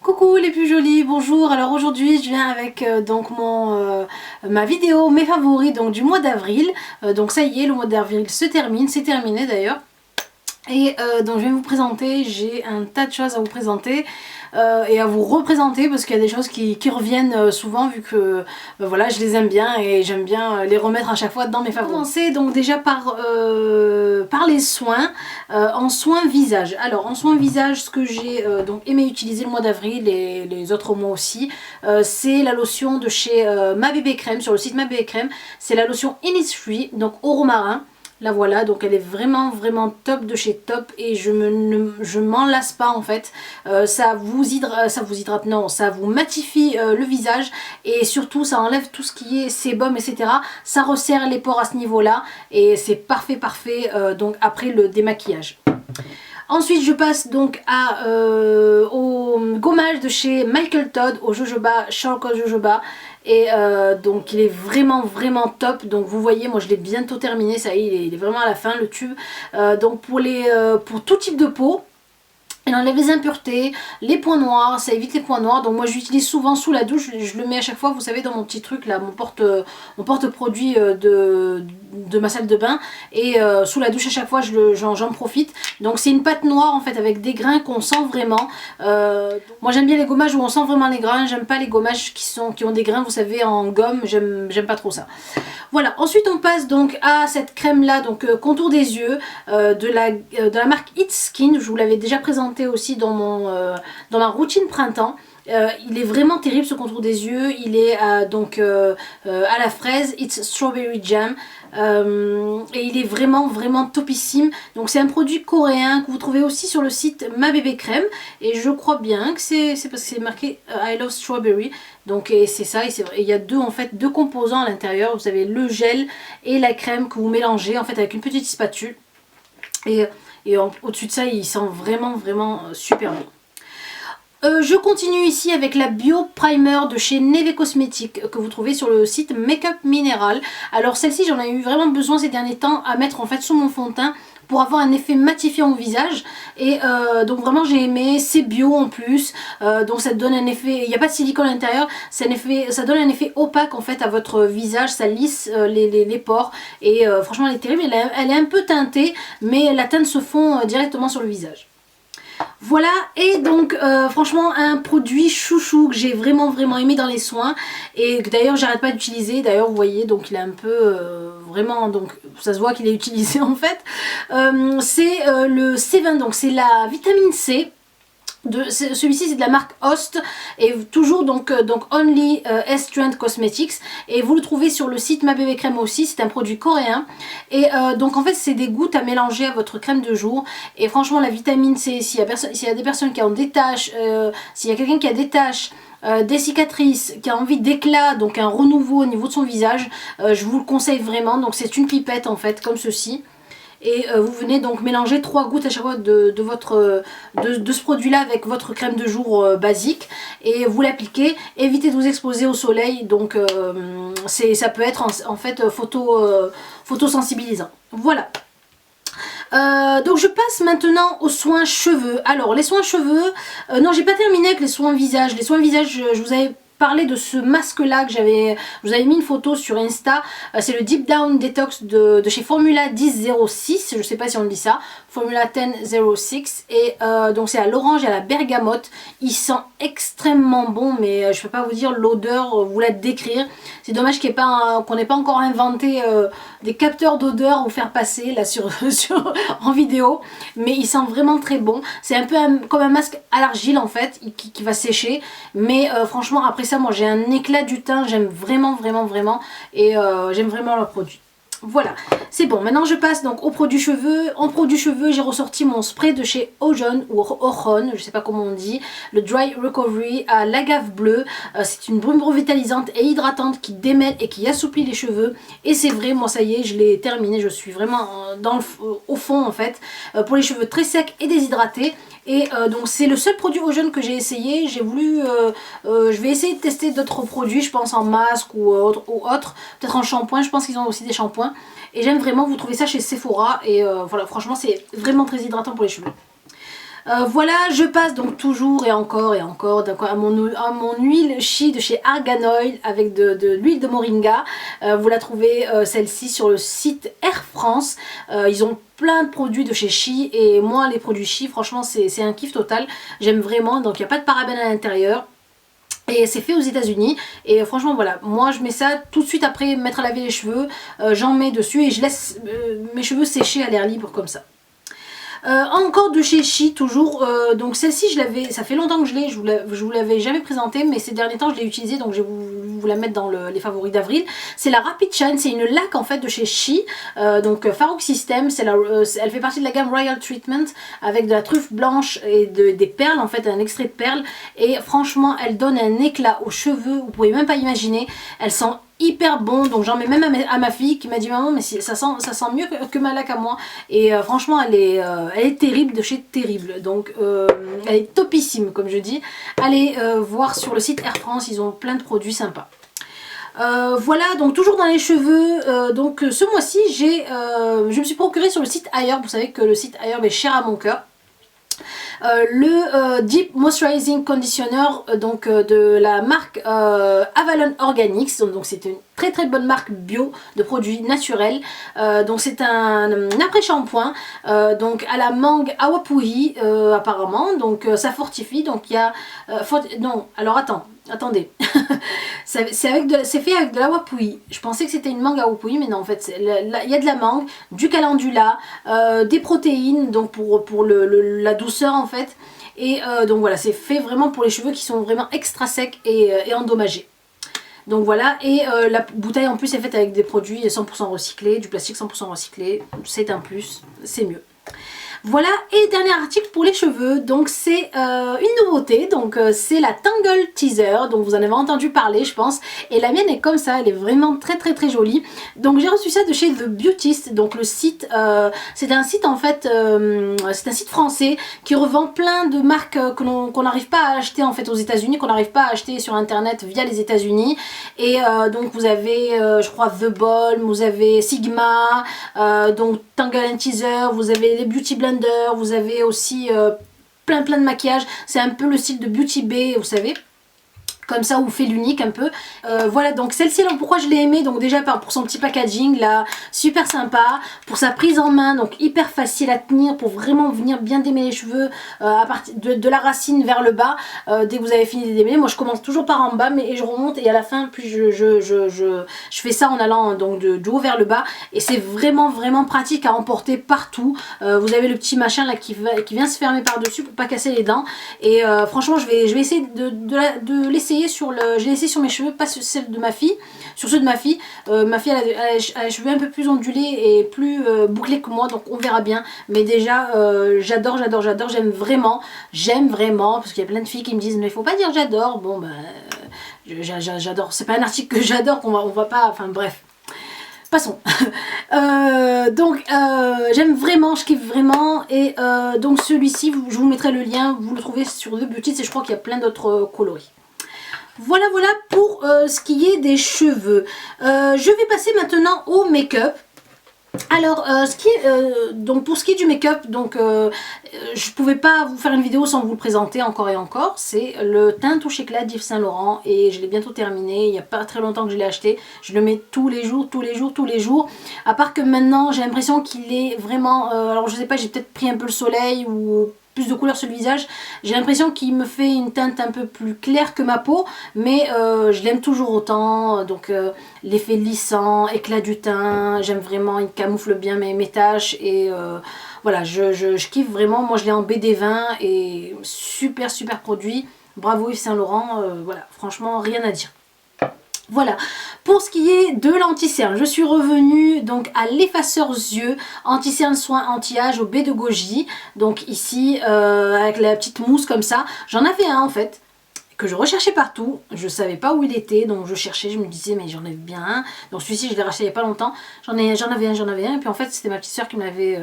Coucou les plus jolis, bonjour. Alors aujourd'hui je viens avec donc ma vidéo mes favoris donc du mois d'avril. Donc ça y est, le mois d'avril se termine, c'est terminé d'ailleurs. Et donc je vais vous présenter, j'ai un tas de choses à vous présenter et à vous représenter parce qu'il y a des choses qui reviennent souvent vu que voilà, je les aime bien et j'aime bien les remettre à chaque fois dans mes favoris. Commencer donc déjà par les soins, en soins visage. Alors en soins visage, ce que j'ai donc aimé utiliser le mois d'avril et les autres mois aussi, c'est la lotion de chez Ma Bébé Crème, sur le site Ma Bébé Crème. C'est la lotion Innisfree, donc au romarin. La voilà, donc elle est vraiment top de chez top et je m'en lasse pas en fait. Ça vous hydrate, non, ça vous matifie le visage et surtout ça enlève tout ce qui est sébum, etc. Ça resserre les pores à ce niveau là et c'est parfait donc après le démaquillage. Ensuite je passe donc au gommage de chez Michael Todd, au jojoba, charcoal jojoba. Et donc il est vraiment top. Donc vous voyez, moi je l'ai bientôt terminé, ça y est, il est vraiment à la fin le tube. Donc pour tout type de peau, il enlève les impuretés, les points noirs, ça évite les points noirs. Donc moi j'utilise souvent sous la douche, je le mets à chaque fois, vous savez, dans mon petit truc là, mon porte-produit de ma salle de bain. Et sous la douche à chaque fois j'en profite. Donc c'est une pâte noire en fait avec des grains qu'on sent vraiment. Moi j'aime bien les gommages où on sent vraiment les grains, j'aime pas les gommages qui ont des grains, vous savez, en gomme, j'aime pas trop ça. Voilà, ensuite on passe donc à cette crème là, donc contour des yeux de la marque It's Skin. Je vous l'avais déjà présenté aussi dans ma routine printemps. Il est vraiment terrible ce contour des yeux, il est donc à la fraise, It's Strawberry Jam. Et il est vraiment topissime. Donc c'est un produit coréen que vous trouvez aussi sur le site Ma Bébé Crème. Et je crois bien que c'est parce que c'est marqué I Love Strawberry. Donc c'est ça, et il y a deux composants à l'intérieur. Vous avez le gel et la crème que vous mélangez en fait avec une petite spatule. Et au-dessus de ça, il sent vraiment super bon. Je continue ici avec la Bio Primer de chez Neve Cosmetics que vous trouvez sur le site Makeup Mineral. Alors celle-ci, j'en ai eu vraiment besoin ces derniers temps à mettre en fait sous mon fond de teint pour avoir un effet matifiant au visage. Et donc vraiment j'ai aimé, c'est bio en plus, donc ça donne un effet, il n'y a pas de silicone à l'intérieur, ça donne un effet opaque en fait à votre visage, ça lisse les pores et franchement elle est terrible, elle est un peu teintée mais la teinte se fond directement sur le visage. Voilà, et donc franchement un produit chouchou que j'ai vraiment aimé dans les soins et que d'ailleurs j'arrête pas d'utiliser. D'ailleurs vous voyez, donc il est un peu vraiment, donc ça se voit qu'il est utilisé en fait. C'est le C20, donc c'est la vitamine C. Celui-ci c'est de la marque Host et toujours donc Only Strength Cosmetics, et vous le trouvez sur le site Ma Bébé Crème aussi. C'est un produit coréen et donc en fait c'est des gouttes à mélanger à votre crème de jour. Et franchement la vitamine C, s'il y a des personnes qui ont des taches, s'il y a quelqu'un qui a des taches, des cicatrices, qui a envie d'éclat, donc un renouveau au niveau de son visage, je vous le conseille vraiment. Donc c'est une pipette en fait comme ceci. Et vous venez donc mélanger 3 gouttes à chaque fois de ce produit là avec votre crème de jour basique et vous l'appliquez. Évitez de vous exposer au soleil, donc ça peut être en fait photosensibilisant. Voilà. Donc je passe maintenant aux soins cheveux. Alors les soins cheveux, non, j'ai pas terminé avec les soins visage. Les soins visage, je vous avais parler de ce masque là que je vous avais mis une photo sur Insta. C'est le Deep Down Detox de chez Formula 1006, je sais pas si on dit ça, Formula 1006, et donc c'est à l'orange et à la bergamote. Il sent extrêmement bon, mais je peux pas vous dire l'odeur, vous la décrire. C'est dommage qu'on n'ait pas encore inventé des capteurs d'odeur à vous faire passer là en vidéo, mais il sent vraiment très bon. C'est un peu comme un masque à l'argile en fait, qui va sécher, mais franchement après ça, moi j'ai un éclat du teint, j'aime vraiment et j'aime vraiment le produit. Voilà, c'est bon. Maintenant je passe donc aux produits cheveux. En produits cheveux, j'ai ressorti mon spray de chez Ojon ou Ojon, je sais pas comment on dit, le Dry Recovery à l'agave bleue. C'est une brume revitalisante et hydratante qui démêle et qui assouplit les cheveux. Et c'est vrai, moi ça y est, je l'ai terminé, je suis vraiment au fond en fait, pour les cheveux très secs et déshydratés. Et donc c'est le seul produit Ojon que j'ai essayé. J'ai voulu, je vais essayer de tester d'autres produits, je pense en masque ou autre, peut-être en shampoing, je pense qu'ils ont aussi des shampoings. Et j'aime vraiment, vous trouvez ça chez Sephora et voilà, franchement c'est vraiment très hydratant pour les cheveux. Voilà, je passe donc toujours et encore à mon huile Shea de chez Argan Oil avec de l'huile de moringa. Vous la trouvez celle-ci sur le site Air France. Ils ont plein de produits de chez Shea et moi les produits Shea franchement c'est un kiff total. J'aime vraiment, donc il n'y a pas de parabènes à l'intérieur. Et c'est fait aux États-Unis et franchement voilà, moi je mets ça tout de suite après m'être lavé les cheveux, j'en mets dessus et je laisse mes cheveux sécher à l'air libre comme ça. Encore de chez Shea toujours, donc celle-ci je l'avais, ça fait longtemps que je l'ai, je vous l'avais jamais présentée mais ces derniers temps je l'ai utilisée donc je vais vous la mettre dans les favoris d'avril. C'est la Rapid Shine, c'est une laque en fait de chez Shea, donc Farouk System, elle fait partie de la gamme Royal Treatment avec de la truffe blanche et des perles en fait, un extrait de perles et franchement elle donne un éclat aux cheveux, vous pouvez même pas imaginer, elle sent hyper bon, donc j'en mets même à ma fille qui m'a dit maman mais ça sent mieux que ma laque à moi et franchement elle est terrible de chez terrible, donc elle est topissime comme je dis. Allez voir sur le site Air France, ils ont plein de produits sympas. Voilà, donc toujours dans les cheveux, donc ce mois-ci je me suis procuré sur le site Ailleurs, vous savez que le site Ailleurs est cher à mon cœur. Le Deep Moisturizing Conditioner donc de la marque Avalon Organics, donc c'est une très bonne marque bio de produits naturels, donc c'est un après-shampoing donc à la mangue awapui apparemment, donc ça fortifie, donc il y a non alors attendez c'est fait avec de l'awapui, je pensais que c'était une mangue awapui mais non en fait il y a de la mangue, du calendula, des protéines donc pour la douceur en fait, et donc voilà, c'est fait vraiment pour les cheveux qui sont vraiment extra secs et endommagés. Donc voilà, et la bouteille en plus est faite avec des produits 100% recyclés, du plastique 100% recyclé, c'est un plus, c'est mieux. Voilà, et dernier article pour les cheveux, donc c'est une nouveauté, donc c'est la Tangle Teaser, donc vous en avez entendu parler je pense, et la mienne est comme ça, elle est vraiment très jolie. Donc j'ai reçu ça de chez The Beautist, donc le site, c'est un site en fait, c'est un site français qui revend plein de marques qu'on n'arrive pas à acheter en fait aux États-Unis, qu'on n'arrive pas à acheter sur internet via les États-Unis, et donc vous avez je crois The Balm, vous avez Sigma, donc Tangle Teaser, vous avez les Beauty Blender, vous avez aussi plein de maquillage, c'est un peu le style de Beauty Bay, vous savez, comme ça, ou fait l'unique un peu. Voilà, donc celle-ci, pourquoi je l'ai aimée, donc déjà pour son petit packaging là, super sympa, pour sa prise en main, donc hyper facile à tenir pour vraiment venir bien démêler les cheveux à partir de la racine vers le bas, dès que vous avez fini de démêler. Moi je commence toujours par en bas mais je remonte et à la fin puis je fais ça en allant donc du haut vers le bas, et c'est vraiment pratique à emporter partout. Vous avez le petit machin là qui vient se fermer par dessus pour pas casser les dents, et franchement je vais essayer de l'essayer j'ai essayé sur mes cheveux, pas sur celle de ma fille, sur ceux de ma fille. Ma fille elle a les cheveux un peu plus ondulés et plus bouclés que moi, donc on verra bien, mais déjà j'adore, j'aime vraiment, parce qu'il y a plein de filles qui me disent mais il faut pas dire j'adore. Bon ben j'adore, c'est pas un article que j'adore, on va pas, enfin bref. Passons. Donc j'aime vraiment, je kiffe vraiment, et donc celui-ci, je vous mettrai le lien, vous le trouvez sur The Beauty, et je crois qu'il y a plein d'autres coloris. Voilà pour ce qui est des cheveux. Je vais passer maintenant au make-up. Alors, donc pour ce qui est du make-up, donc je pouvais pas vous faire une vidéo sans vous le présenter encore et encore. C'est le teint touche éclat d'Yves Saint Laurent, et je l'ai bientôt terminé. Il n'y a pas très longtemps que je l'ai acheté. Je le mets tous les jours. À part que maintenant, j'ai l'impression qu'il est vraiment... alors je sais pas, j'ai peut-être pris un peu le soleil ou plus de couleur sur le visage. J'ai l'impression qu'il me fait une teinte un peu plus claire que ma peau, mais je l'aime toujours autant. Donc l'effet lissant, éclat du teint, j'aime vraiment, il camoufle bien mes taches, et voilà, je kiffe vraiment. Moi je l'ai en BD20 et super produit. Bravo Yves Saint Laurent, voilà, franchement rien à dire. Voilà, pour ce qui est de l'anti-cerne, je suis revenue donc à l'effaceur yeux, anti-cerne soin anti-âge au baie de goji. Donc ici, avec la petite mousse comme ça, j'en avais un en fait, que je recherchais partout, je savais pas où il était, donc je cherchais, je me disais mais j'en ai bien un, donc celui-ci je l'ai racheté il n'y a pas longtemps, j'en avais un, et puis en fait c'était ma petite soeur qui m'avait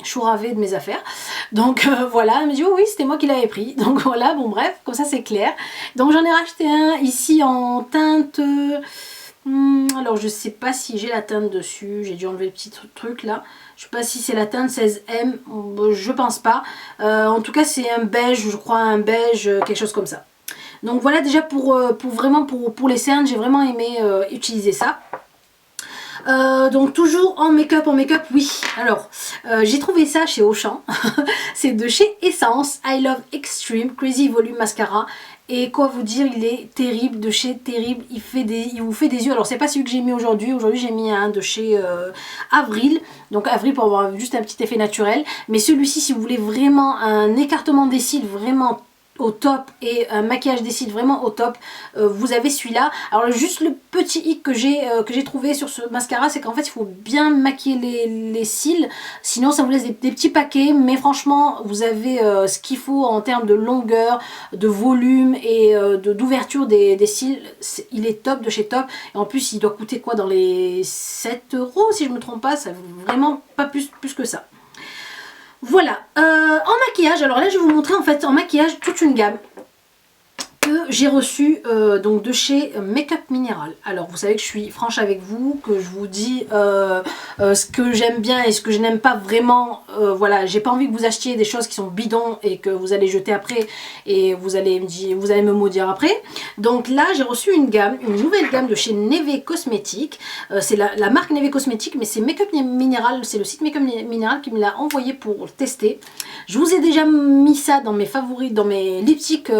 chouravé de mes affaires, donc voilà, elle me dit oh oui c'était moi qui l'avais pris, donc voilà, bon bref, comme ça c'est clair. Donc j'en ai racheté un ici en teinte, alors je sais pas si j'ai la teinte dessus, j'ai dû enlever le petit truc là, Je sais pas si c'est la teinte 16M, je pense pas. En tout cas c'est un beige, je crois un beige, quelque chose comme ça. Donc voilà déjà pour les cernes, j'ai vraiment aimé utiliser ça. Donc toujours en make-up, oui. Alors j'ai trouvé ça chez Auchan. C'est de chez Essence, I Love Extreme Crazy Volume Mascara. Et quoi vous dire, il est terrible, de chez Terrible, il vous fait des yeux. Alors c'est pas celui que j'ai mis aujourd'hui, j'ai mis un de chez Avril. Donc Avril pour avoir juste un petit effet naturel. Mais celui-ci, si vous voulez vraiment un écartement des cils vraiment au top et un maquillage des cils vraiment au top, vous avez celui-là. Alors juste le petit hic que j'ai trouvé sur ce mascara, c'est qu'en fait il faut bien maquiller les cils, sinon ça vous laisse des petits paquets, mais franchement vous avez ce qu'il faut en termes de longueur, de volume et d'ouverture des cils. Il est top de chez Top, et en plus il doit coûter quoi, dans les 7 € si je me trompe pas, ça vaut vraiment pas plus que ça. Voilà, en maquillage, alors là je vais vous montrer en fait en maquillage toute une gamme que j'ai reçue donc de chez Make-up Minéral. Alors vous savez que je suis franche avec vous, que je vous dis ce que j'aime bien et ce que je n'aime pas vraiment. Voilà, j'ai pas envie que vous achetiez des choses qui sont bidons et que vous allez jeter après et vous allez me maudire après. Donc là j'ai reçu une nouvelle gamme de chez Neve Cosmetics. C'est la marque Neve Cosmetics, mais c'est Make-up Minéral, c'est le site Make-up Minéral qui me l'a envoyé pour tester. Je vous ai déjà mis ça dans mes favoris, dans mes lipsticks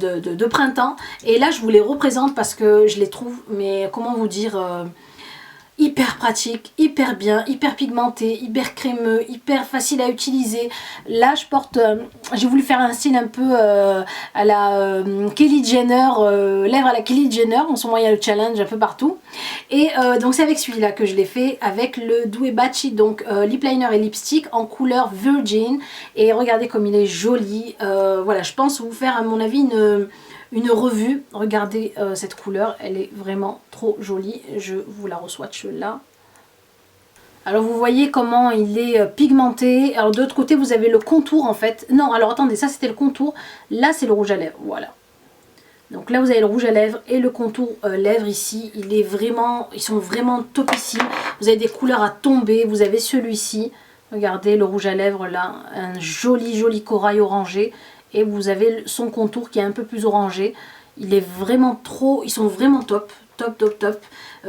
de printemps, et là je vous les représente parce que je les trouve, mais comment vous dire, hyper pratique, hyper bien, hyper pigmenté, hyper crémeux, hyper facile à utiliser. Là je porte, j'ai voulu faire un style un peu à la Kylie Jenner, lèvres à la Kylie Jenner, en ce moment il y a le challenge un peu partout, et donc c'est avec celui-là que je l'ai fait, avec le Doué Bachi, donc lip liner et lipstick en couleur Virgin, et regardez comme il est joli. Voilà, je pense vous faire à mon avis une revue. Regardez cette couleur, elle est vraiment trop jolie. Je vous la re-swatch là. Alors vous voyez comment il est pigmenté. Alors de l'autre côté vous avez le contour en fait. Non, alors attendez, ça c'était le contour. Là c'est le rouge à lèvres, voilà. Donc là vous avez le rouge à lèvres et le contour lèvres ici. Ils sont vraiment topissimes. Vous avez des couleurs à tomber. Vous avez celui-ci. Regardez le rouge à lèvres là. Un joli corail orangé. Et vous avez son contour qui est un peu plus orangé. Il est vraiment trop, ils sont vraiment top.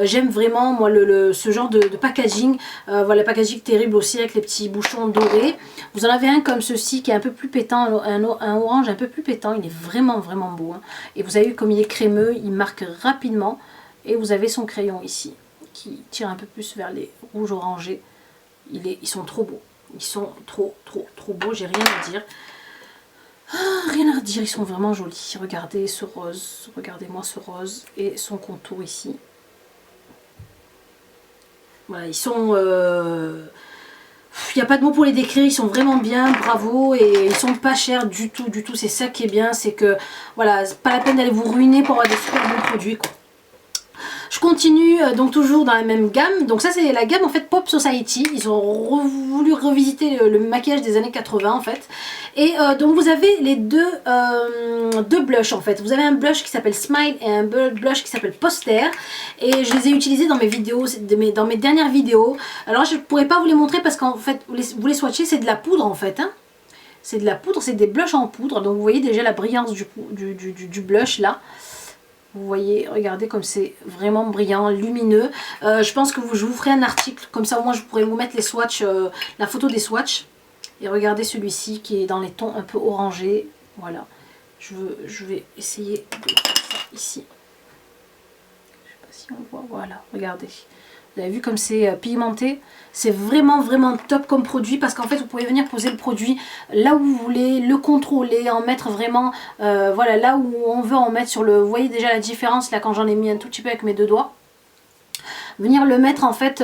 J'aime vraiment moi ce genre de packaging. Voilà, packaging Terrible aussi avec les petits bouchons dorés. Vous en avez un comme ceci qui est un peu plus pétant, un orange un peu plus pétant. Il est vraiment beau, hein. Et vous avez vu comme il est crémeux, il marque rapidement. Et vous avez son crayon ici qui tire un peu plus vers les rouges orangés. Ils sont trop beaux. Ils sont trop beaux, j'ai rien à dire. Rien à redire, ils sont vraiment jolis. Regardez ce rose, regardez-moi ce rose et son contour ici. Voilà, ils sont... il n'y a pas de mots pour les décrire, ils sont vraiment bien, bravo, et ils sont pas chers du tout. C'est ça qui est bien, c'est que voilà, c'est pas la peine d'aller vous ruiner pour avoir des super bons produits, quoi. Je continue donc toujours dans la même gamme. Donc ça c'est la gamme en fait Pop Society. Ils ont voulu revisiter le maquillage des années 80 en fait. Et donc vous avez les deux blushs en fait. Vous avez un blush qui s'appelle Smile et un blush qui s'appelle Poster. Et je les ai utilisés dans mes vidéos, dans mes dernières vidéos. Alors je ne pourrais pas vous les montrer parce qu'en fait vous les swatchez, c'est de la poudre en fait, hein. C'est de la poudre, c'est des blushs en poudre. Donc vous voyez déjà la brillance du blush là. Vous voyez, regardez comme c'est vraiment brillant, lumineux. Je pense que je vous ferai un article, comme ça au moins je pourrais vous mettre les swatchs, la photo des swatchs. Et regardez celui-ci qui est dans les tons un peu orangés. Voilà, je vais essayer de faire ça ici. Je sais pas si on voit, voilà, regardez. Vous avez vu comme c'est pigmenté? C'est vraiment top comme produit parce qu'en fait vous pouvez venir poser le produit là où vous voulez, le contrôler, en mettre vraiment, voilà, là où on veut en mettre sur le... Vous voyez déjà la différence là quand j'en ai mis un tout petit peu avec mes deux doigts. Venir le mettre en fait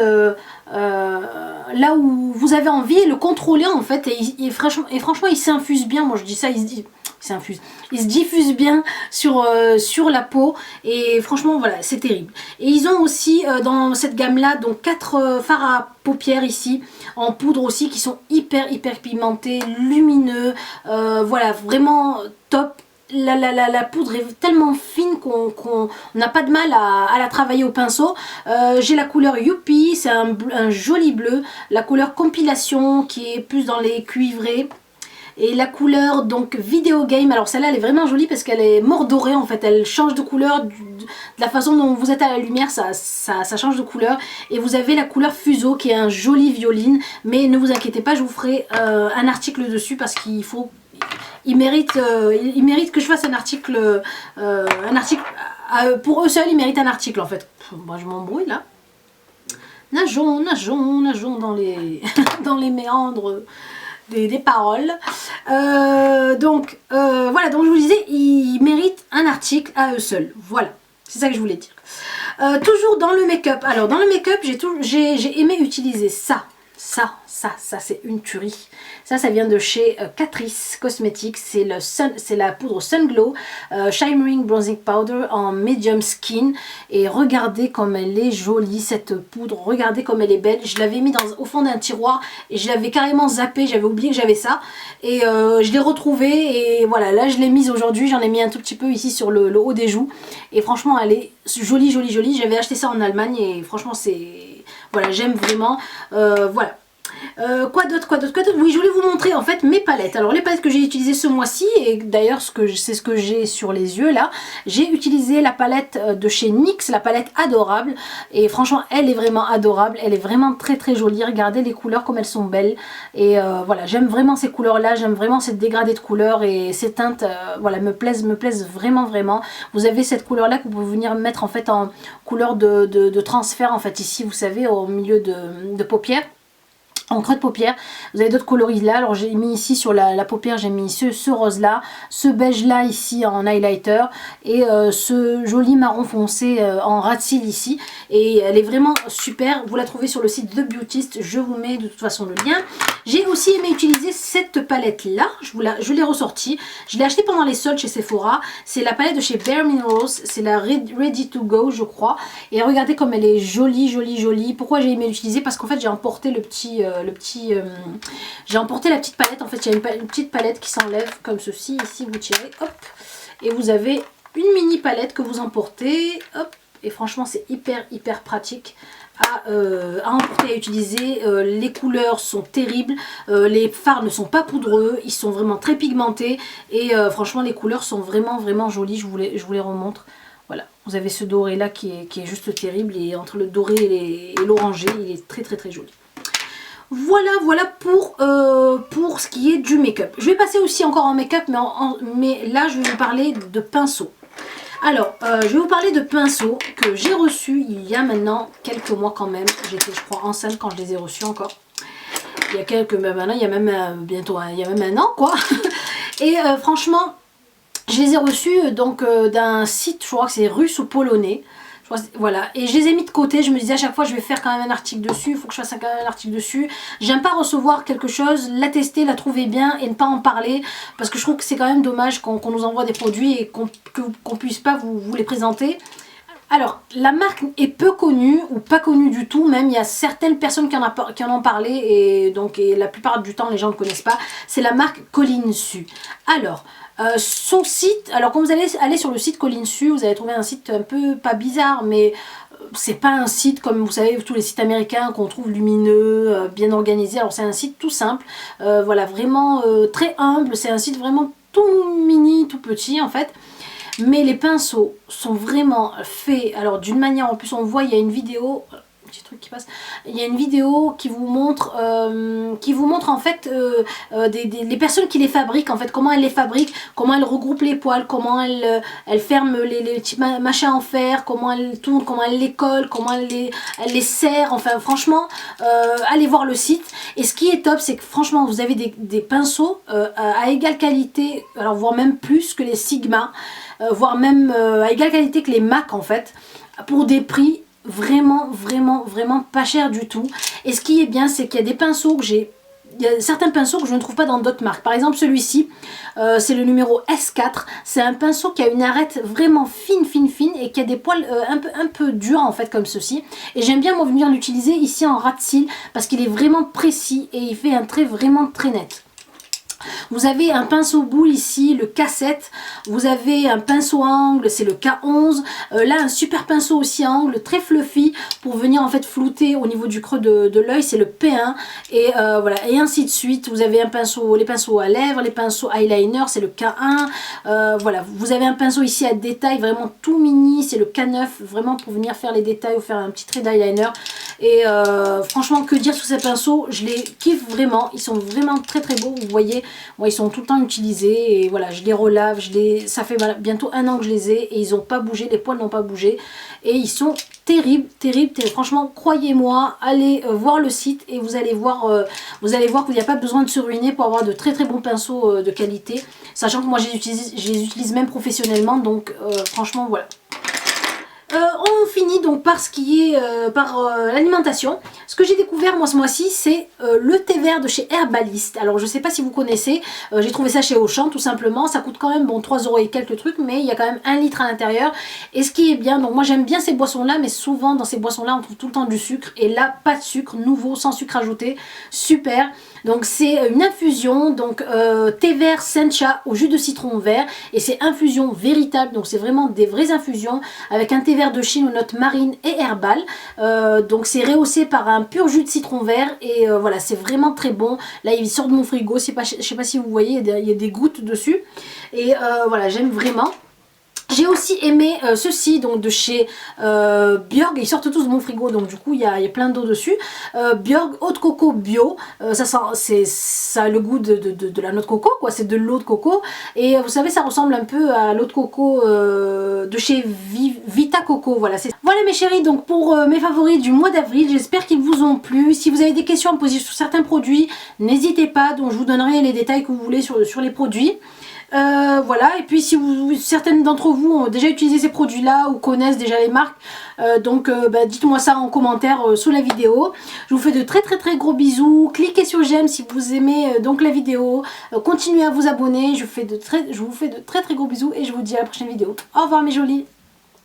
là où vous avez envie, le contrôler en fait, et franchement il s'infuse bien. Moi je dis ça, il se diffuse bien sur la peau, et franchement voilà, c'est terrible. Et ils ont aussi dans cette gamme là donc 4 fards à paupières ici en poudre aussi qui sont hyper pigmentés, lumineux, voilà, vraiment top. la poudre est tellement fine qu'on n'a pas de mal à la travailler au pinceau. J'ai la couleur Youpi, c'est un joli bleu. La couleur Compilation qui est plus dans les cuivrés. Et la couleur donc Video Game, alors celle-là elle est vraiment jolie parce qu'elle est mordorée en fait, elle change de couleur, de la façon dont vous êtes à la lumière, ça change de couleur. Et vous avez la couleur Fuseau qui est un joli violine, mais ne vous inquiétez pas, je vous ferai un article dessus parce qu'il faut... Il mérite que je fasse un article pour eux seuls, ils méritent un article en fait. Moi je m'embrouille là. Nageons, nageons, nageons dans les, dans les méandres des paroles. Voilà, donc je vous disais, ils méritent un article à eux seuls. Voilà, c'est ça que je voulais dire. Toujours dans le make-up. Alors dans le make-up, j'ai aimé utiliser ça. Ça c'est une tuerie. Ça vient de chez Catrice Cosmetics. C'est la poudre Sun Glow Shimmering Bronzing Powder en medium skin. Et regardez comme elle est jolie cette poudre. Regardez comme elle est belle. Je l'avais mis au fond d'un tiroir et je l'avais carrément zappé. J'avais oublié que j'avais ça. Et je l'ai retrouvée. Et voilà, là je l'ai mise aujourd'hui. J'en ai mis un tout petit peu ici sur le haut des joues. Et franchement, elle est jolie, jolie, jolie. J'avais acheté ça en Allemagne et franchement, c'est... Voilà, j'aime vraiment. Voilà. Quoi d'autre, oui, je voulais vous montrer en fait mes palettes. Alors les palettes que j'ai utilisées ce mois-ci, et d'ailleurs c'est ce que j'ai sur les yeux là, j'ai utilisé la palette de chez NYX, la palette Adorable, et franchement elle est vraiment adorable, elle est vraiment très très jolie. Regardez les couleurs comme elles sont belles, et voilà, j'aime vraiment ces couleurs là, j'aime vraiment cette dégradée de couleurs, et ces teintes voilà, me plaisent vraiment. Vous avez cette couleur là que vous pouvez venir mettre en fait en couleur de transfert en fait ici, vous savez, au milieu de paupières, en creux de paupière. Vous avez d'autres coloris là, alors j'ai mis ici sur la paupière, j'ai mis ce rose là, ce beige là ici en highlighter, et ce joli marron foncé en ras de cils ici, et elle est vraiment super. Vous la trouvez sur le site de Beautyst, je vous mets de toute façon le lien. J'ai aussi aimé utiliser cette palette là, je l'ai ressortie, je l'ai achetée pendant les soldes chez Sephora. C'est la palette de chez Bare Minerals, c'est la Ready to Go je crois, et regardez comme elle est jolie. Pourquoi j'ai aimé l'utiliser? Parce qu'en fait j'ai emporté j'ai emporté la petite palette. En fait il y a une petite palette qui s'enlève comme ceci, ici vous tirez, hop, et vous avez une mini palette que vous emportez, hop, et franchement c'est hyper pratique à emporter, à utiliser. Les couleurs sont terribles, les fards ne sont pas poudreux, ils sont vraiment très pigmentés, et franchement les couleurs sont vraiment jolies. Je vous les remontre. Voilà, vous avez ce doré là qui est juste terrible, et entre le doré et l'orangé, il est très joli. Voilà pour ce qui est du make-up. Je vais passer aussi encore en make-up, mais là je vais vous parler de pinceaux. Alors, je vais vous parler de pinceaux que j'ai reçus il y a maintenant quelques mois quand même. J'étais, je crois, enceinte quand je les ai reçus encore. Il y a quelques, maintenant, il y a même bientôt, il y a même un an quoi. Et franchement, je les ai reçus donc d'un site, je crois que c'est russe ou polonais. Voilà, et je les ai mis de côté. Je me disais à chaque fois je vais faire quand même un article dessus, il faut que je fasse un article dessus. J'aime pas recevoir quelque chose, la tester, la trouver bien et ne pas en parler, parce que je trouve que c'est quand même dommage qu'on nous envoie des produits et qu'on puisse pas vous les présenter. Alors, la marque est peu connue ou pas connue du tout, même il y a certaines personnes qui en ont parlé, et la plupart du temps les gens ne connaissent pas. C'est la marque Colinsu. Alors, son site, alors quand vous allez aller sur le site Colinsu, vous allez trouver un site un peu, pas bizarre, mais c'est pas un site comme vous savez tous les sites américains qu'on trouve lumineux, bien organisé. Alors c'est un site tout simple, voilà, vraiment très humble. C'est un site vraiment tout mini, tout petit en fait. Mais les pinceaux sont vraiment faits, alors d'une manière, en plus on voit, il y a une vidéo, petit truc qui passe, il y a une vidéo qui vous montre en fait les personnes qui les fabriquent, en fait, comment elles les fabriquent, comment elles regroupent les poils, comment elles ferment les petits machins en fer, comment elles tournent, comment elles les collent, comment elles les serrent. Enfin franchement, allez voir le site. Et ce qui est top, c'est que franchement vous avez des pinceaux à égale qualité, alors voire même plus que les Sigma, voire même à égale qualité que les MAC en fait, pour des prix vraiment pas cher du tout. Et ce qui est bien, c'est qu'il y a des pinceaux que il y a certains pinceaux que je ne trouve pas dans d'autres marques. Par exemple celui-ci, c'est le numéro S4. C'est un pinceau qui a une arête vraiment fine et qui a des poils un peu durs en fait comme ceci. Et j'aime bien moi venir l'utiliser ici en ras de cils parce qu'il est vraiment précis et il fait un trait vraiment très net. Vous avez un pinceau boule ici, le K7. Vous avez un pinceau à angle, c'est le K11. Là, un super pinceau aussi à angle, très fluffy, pour venir en fait flouter au niveau du creux de l'œil, c'est le P1. Et voilà, et ainsi de suite. Vous avez un pinceau, les pinceaux à lèvres, les pinceaux eyeliner, c'est le K1. Voilà, vous avez un pinceau ici à détail, vraiment tout mini, c'est le K9, vraiment pour venir faire les détails ou faire un petit trait d'eyeliner. Et franchement, que dire sur ces pinceaux, je les kiffe vraiment, ils sont vraiment très très beaux, vous voyez. Moi, ils sont tout le temps utilisés et voilà, je les relave, ça fait bientôt 1 an que je les ai et ils n'ont pas bougé, les poils n'ont pas bougé et ils sont terribles, terribles, terribles. Franchement, croyez-moi, allez voir le site et vous allez voir qu'il n'y a pas besoin de se ruiner pour avoir de très très bons pinceaux de qualité, sachant que moi je les utilise même professionnellement, donc franchement voilà. On finit donc par ce qui est l'alimentation. Ce que j'ai découvert moi ce mois-ci, c'est le thé vert de chez Herbaliste. Alors je sais pas si vous connaissez, j'ai trouvé ça chez Auchan tout simplement. Ça coûte quand même bon 3 € et quelques trucs, mais il y a quand même 1 litre à l'intérieur. Et ce qui est bien, donc moi j'aime bien ces boissons là, mais souvent dans ces boissons là on trouve tout le temps du sucre. Et là pas de sucre, nouveau, sans sucre ajouté, super. Donc c'est une infusion, donc thé vert sencha au jus de citron vert. Et c'est infusion véritable, donc c'est vraiment des vraies infusions avec un thé vert de Chine aux notes marines et herbales. Donc c'est rehaussé par un pur jus de citron vert et voilà, c'est vraiment très bon. Là il sort de mon frigo, je sais pas si vous voyez, il y a des gouttes dessus. Et voilà, j'aime vraiment. J'ai aussi aimé ceci, donc de chez Björg, ils sortent tous de mon frigo, donc du coup il y a plein d'eau dessus. Björg eau de coco bio, ça a le goût de la noix de coco, quoi, c'est de l'eau de coco. Et vous savez, ça ressemble un peu à l'eau de coco de chez Vita Coco, voilà. Voilà mes chéris, donc pour mes favoris du mois d'avril, j'espère qu'ils vous ont plu. Si vous avez des questions à me poser sur certains produits, n'hésitez pas, donc je vous donnerai les détails que vous voulez sur les produits. Voilà, et puis si certaines d'entre vous ont déjà utilisé ces produits là ou connaissent déjà les marques, dites-moi ça en commentaire sous la vidéo. Je vous fais de très très très gros bisous, cliquez sur j'aime si vous aimez donc la vidéo, continuez à vous abonner, je vous fais de très très gros bisous et je vous dis à la prochaine vidéo. Au revoir mes jolis.